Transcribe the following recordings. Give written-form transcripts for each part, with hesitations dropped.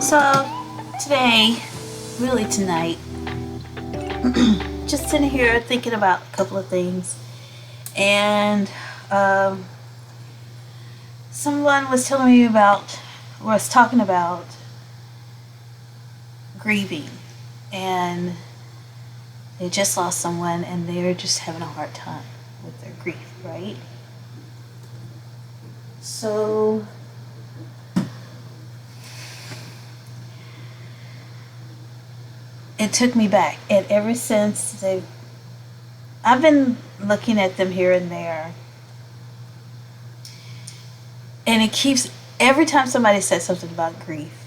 So today, really tonight, just sitting here thinking about a couple of things, and um, someone was telling me about, was talking about grieving, and they just lost someone, and they're just having a hard time with their grief, right? So it took me back, and ever since I've been looking at them here and there, and it keeps, every time somebody says something about grief,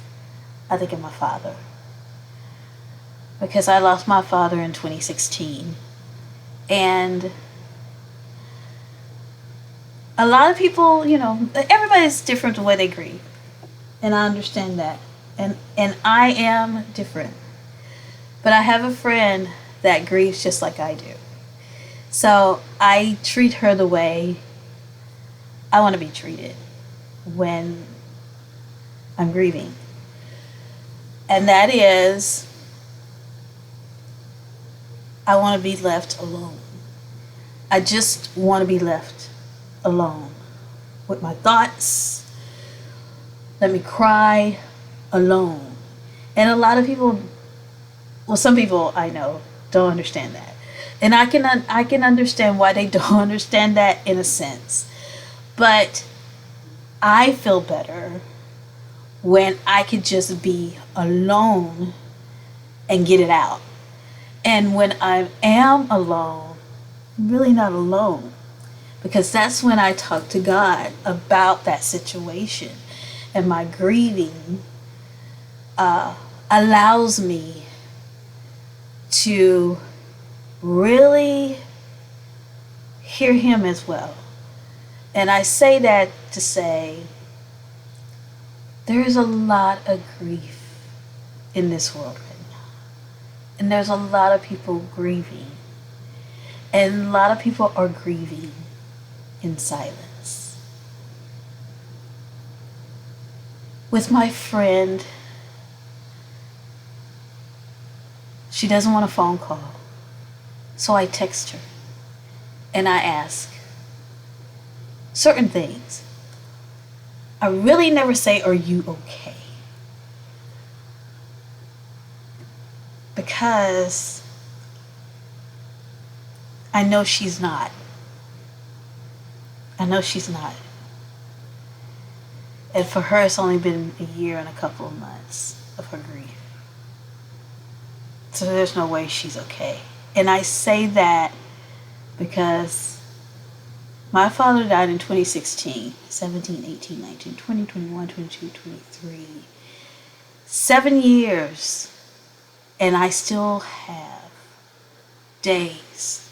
I think of my father, because I lost my father in 2016, and a lot of people, everybody's different the way they grieve, and I understand that, and I am different. But I have a friend that grieves just like I do. So I treat her the way I want to be treated when I'm grieving. And that is, I want to be left alone. I just want to be left alone with my thoughts. Let me cry alone. And a lot of people, well, some people I know don't understand that, and I can understand why they don't understand that in a sense, but I feel better when I could just be alone and get it out. And when I am alone, I'm really not alone, because that's when I talk to God about that situation, and my grieving allows me to really hear him as well. And I say that to say there is a lot of grief in this world right now. And there's a lot of people grieving. And a lot of people are grieving in silence. With my friend, she doesn't want a phone call. So I text her and I ask certain things. I really never say, "Are you okay?" Because I know she's not. I know she's not. And for her, it's only been a year and a couple of months of her grief. So there's no way she's okay. And I say that because my father died in 2016, 17, 18, 19, 20, 21, 22, 23. 7 years. And I still have days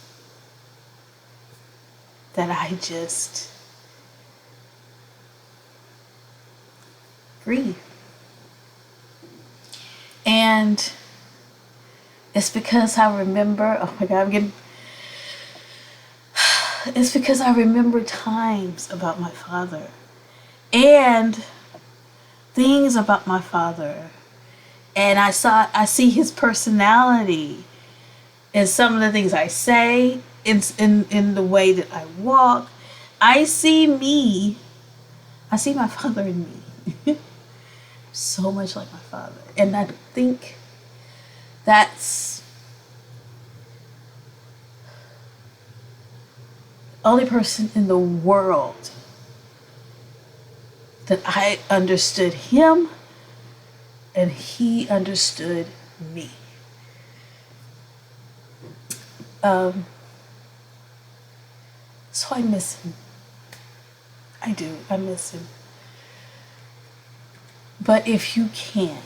that I just grieve. And it's because I remember, oh my God, it's because I remember times about my father and things about my father. And I see his personality in some of the things I say, in the way that I walk. I see my father in me. So much like my father. And I think that's the only person in the world that I understood him and he understood me. So I miss him. I do. I miss him. But if you can,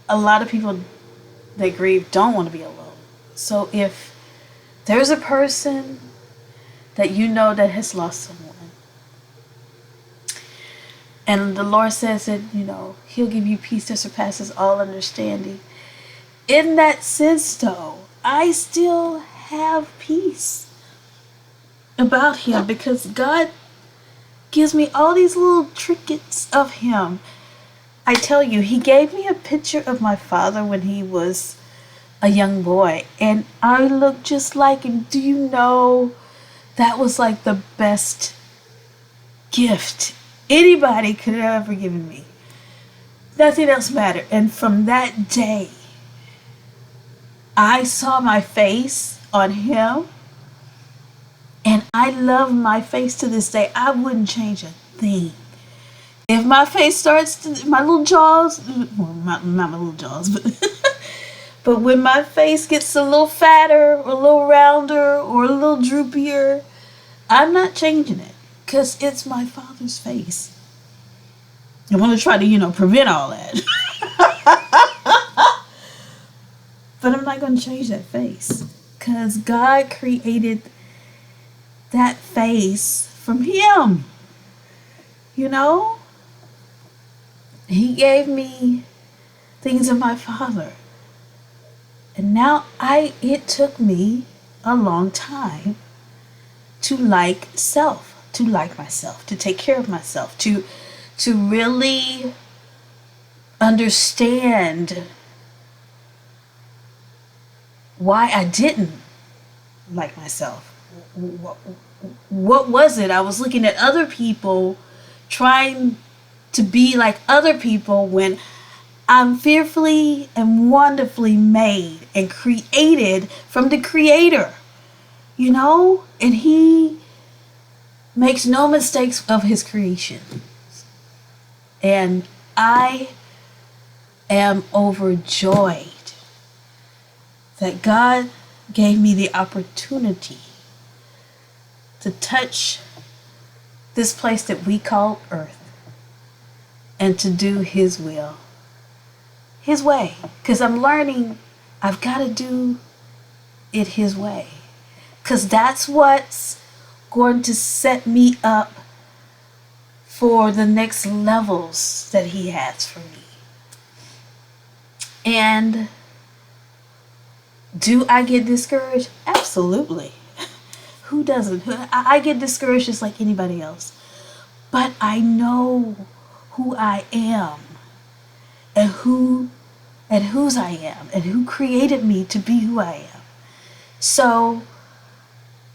a lot of people that grieve don't want to be alone. So if there's a person that you know that has lost someone, and the Lord says that, he'll give you peace that surpasses all understanding. In that sense, though, I still have peace about him because God gives me all these little trinkets of him I tell you, he gave me a picture of my father when he was a young boy, and I look just like him. Do you know that was like the best gift anybody could have ever given me? Nothing else mattered. And from that day, I saw my face on him, and I love my face to this day. I wouldn't change a thing. If my face starts to, my little jaws, well, not my little jaws, but when my face gets a little fatter, or a little rounder, or a little droopier, I'm not changing it because it's my father's face. I want to try to, prevent all that. But I'm not going to change that face because God created that face from him. He gave me things of my father. And now it took me a long time to like myself, to take care of myself, to really understand why I didn't like myself. What was it? I was looking at other people, trying to be like other people when I'm fearfully and wonderfully made and created from the Creator, and He makes no mistakes of His creation. And I am overjoyed that God gave me the opportunity to touch this place that we call Earth and to do His will, His way. Because I'm learning I've got to do it His way. Because that's what's going to set me up for the next levels that He has for me. And do I get discouraged? Absolutely. Who doesn't? I get discouraged just like anybody else. But I know who I am and whose I am and who created me to be who I am. So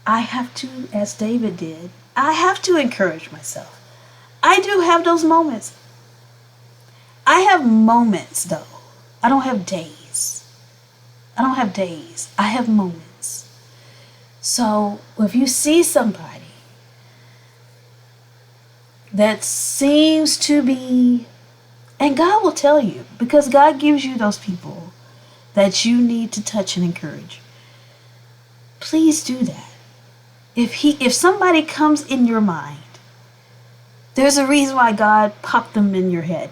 I have to, as David did, I have to encourage myself. I do have those moments. I have moments though. I don't have days. I have moments. So if you see somebody that seems to be, and God will tell you, because God gives you those people that you need to touch and encourage, please do that. If somebody comes in your mind, there's a reason why God popped them in your head.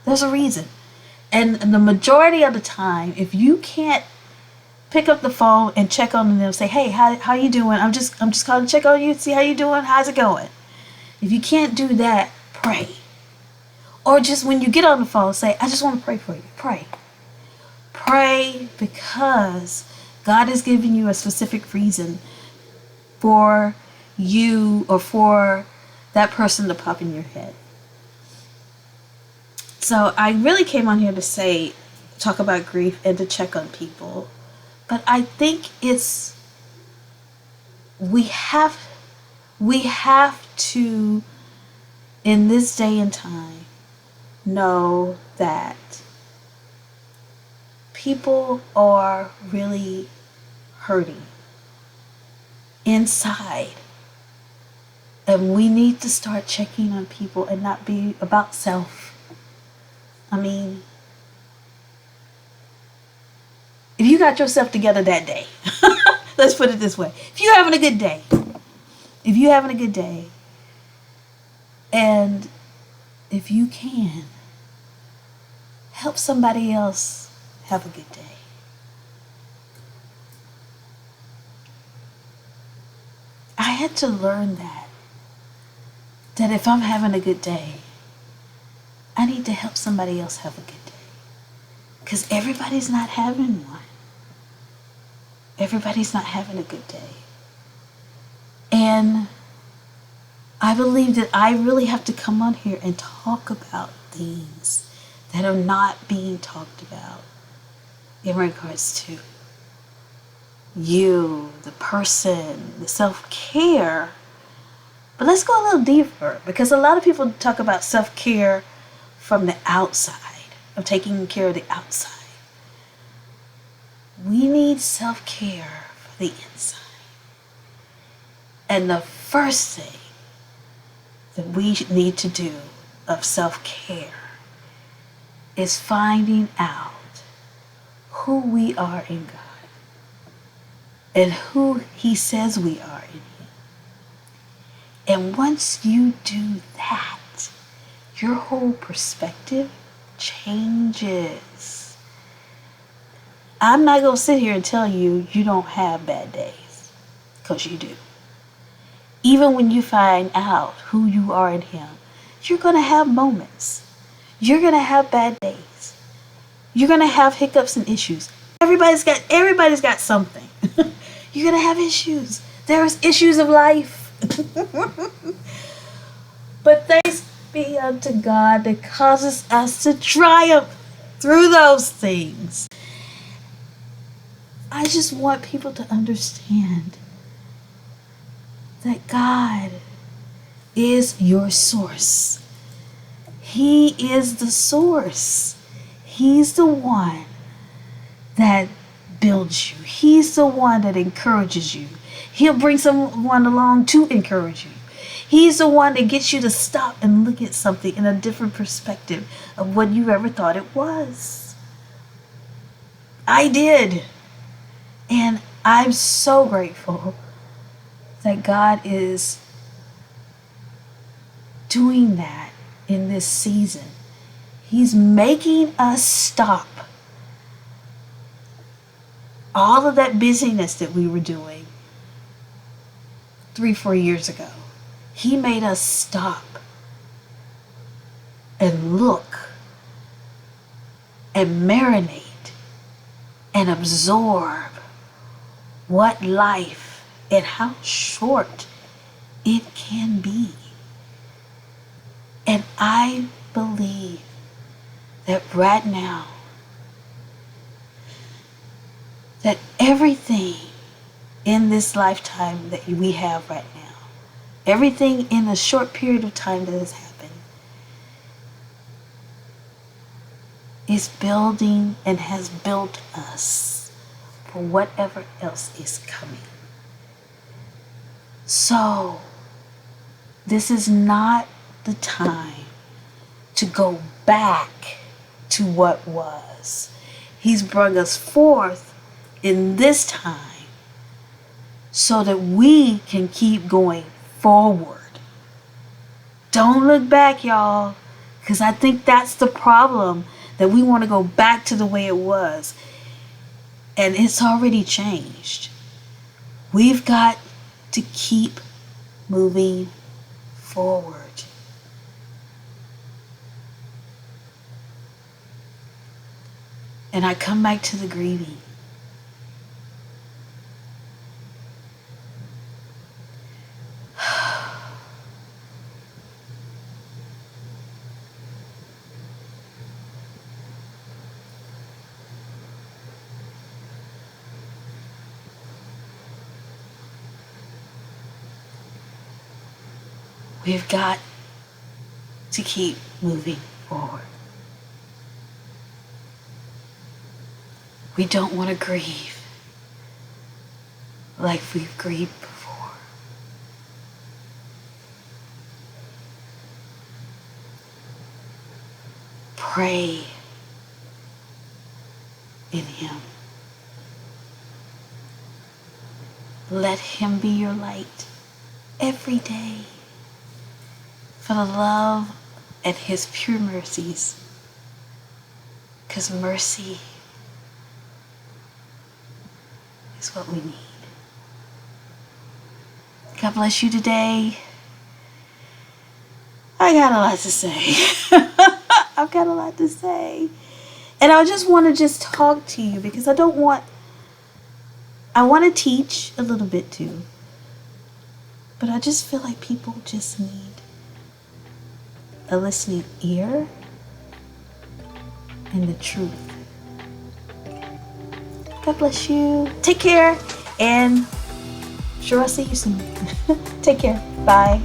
There's a reason. And the majority of the time, if you can't pick up the phone and check on them, say, hey, how you doing? I'm just calling to check on you, see how you doing, how's it going? If you can't do that, pray. Or just when you get on the phone, say, I just want to pray for you. Pray. Pray, because God is giving you a specific reason for you or for that person to pop in your head. So I really came on here to talk about grief and to check on people. But I think we have to, in this day and time, know that people are really hurting inside. And we need to start checking on people and not be about self. I mean, if you got yourself together that day, let's put it this way. If you're having a good day, and if you can, help somebody else have a good day. I had to learn that if I'm having a good day, I need to help somebody else have a good day. Because everybody's not having one. Everybody's not having a good day. And I believe that I really have to come on here and talk about things that are not being talked about in regards to you, the person, the self-care. But let's go a little deeper, because a lot of people talk about self-care from the outside, of taking care of the outside. We need self-care for the inside. And the first thing that we need to do of self-care is finding out who we are in God and who He says we are in Him. And once you do that, your whole perspective changes. I'm not going to sit here and tell you you don't have bad days, because you do. Even when you find out who you are in Him, you're going to have moments. You're going to have bad days. You're going to have hiccups and issues. Everybody's got something. You're going to have issues. There's issues of life. But thanks be unto God that causes us to triumph through those things. I just want people to understand that God is your source. He is the source. He's the one that builds you. He's the one that encourages you. He'll bring someone along to encourage you. He's the one that gets you to stop and look at something in a different perspective of what you ever thought it was. I did. And I'm so grateful that God is doing that in this season. He's making us stop all of that busyness that we were doing 3-4 years ago. He made us stop and look and marinate and absorb what life and how short it can be. And I believe that right now, that everything in this lifetime that we have right now, everything in a short period of time that has happened, is building and has built us for whatever else is coming. So, this is not the time to go back to what was. He's brought us forth in this time so that we can keep going forward. Don't look back, y'all, because I think that's the problem, that we want to go back to the way it was. And it's already changed. We've got to keep moving forward. And I come back to the grieving. We've got to keep moving forward. We don't want to grieve like we've grieved before. Pray in Him. Let Him be your light every day for the love and His pure mercies. Because mercy is what we need. God bless you today. I got a lot to say. I've got a lot to say. And I just want to talk to you, because I want to teach a little bit too. But I just feel like people just need a listening ear and the truth. God bless you. Take care, and sure I'll see you soon. Take care. Bye.